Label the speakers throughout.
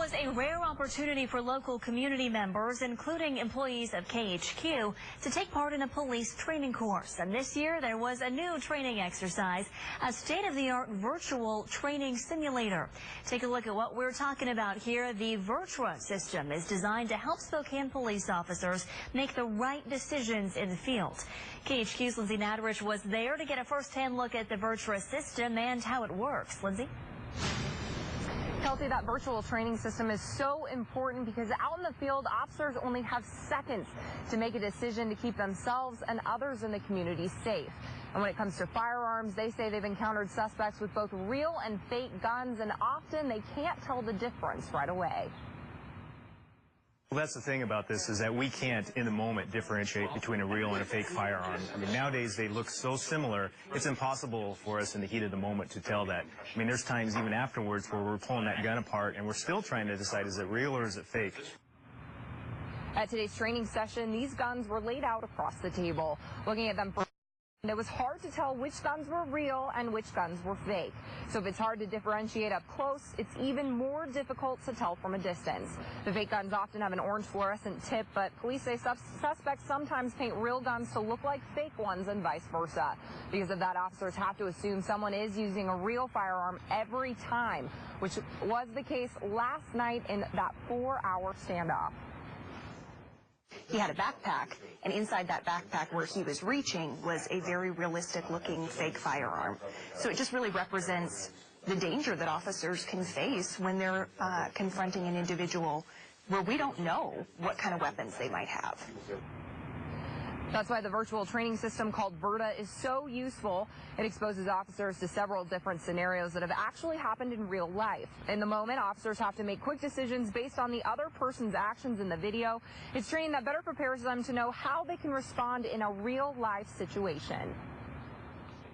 Speaker 1: was a rare opportunity for local community members, including employees of KHQ, to take part in a police training course. And this year, there was a new training exercise, a state-of-the-art virtual training simulator. Take a look at what we're talking about here. The Virtua system is designed to help Spokane police officers make the right decisions in the field. KHQ's Lindsay Nadarich was there to get a first-hand look at the Virtua system and how it works. Lindsay?
Speaker 2: Kelsey, that virtual training system is so important because out in the field, officers only have seconds to make a decision to keep themselves and others in the community safe. And when it comes to firearms, they say they've encountered suspects with both real and fake guns, and often they can't tell the difference right away.
Speaker 3: Well, that's the thing about this, is that we can't, in the moment, differentiate between a real and a fake firearm. I mean, nowadays they look so similar, it's impossible for us in the heat of the moment to tell that. I mean, there's times even afterwards where we're pulling that gun apart and we're still trying to decide, is it real or is it fake?
Speaker 2: At today's training session, these guns were laid out across the table. Looking at them, it was hard to tell which guns were real and which guns were fake. So if it's hard to differentiate up close, it's even more difficult to tell from a distance. The fake guns often have an orange fluorescent tip, but police say suspects sometimes paint real guns to look like fake ones and vice versa. Because of that, officers have to assume someone is using a real firearm every time, which was the case last night in that 4-hour standoff.
Speaker 4: He had a backpack, and inside that backpack where he was reaching was a very realistic-looking fake firearm. So it just really represents the danger that officers can face when they're confronting an individual where we don't know what kind of weapons they might have.
Speaker 2: That's why the virtual training system called Virtua is so useful. It exposes officers to several different scenarios that have actually happened in real life. In the moment, officers have to make quick decisions based on the other person's actions in the video. It's training that better prepares them to know how they can respond in a real-life situation.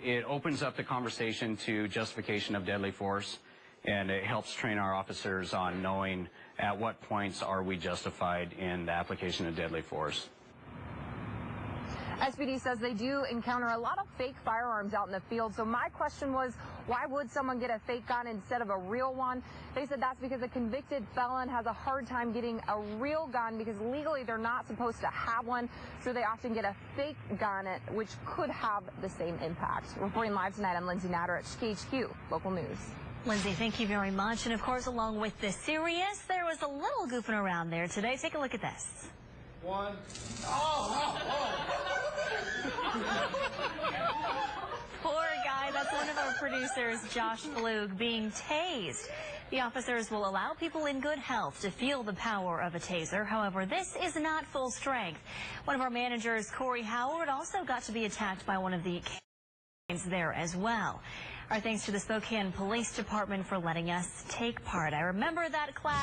Speaker 5: It opens up the conversation to justification of deadly force, and it helps train our officers on knowing at what points are we justified in the application of deadly force.
Speaker 2: SPD says they do encounter a lot of fake firearms out in the field. So my question was, why would someone get a fake gun instead of a real one? They said that's because a convicted felon has a hard time getting a real gun because legally they're not supposed to have one. So they often get a fake gun, which could have the same impact. Reporting live tonight, I'm Lindsay Nadarich, KHQ Local News.
Speaker 1: Lindsay, thank you very much. And of course, along with the serious, there was a little goofing around there today. Take a look at this.
Speaker 6: One.
Speaker 1: Poor guy. That's one of our producers, Josh Flug, being tased. The officers will allow people in good health to feel the power of a taser. However, this is not full strength. One of our managers, Corey Howard, also got to be attacked by one of the kids there as well. Our thanks to the Spokane Police Department for letting us take part. I remember that class.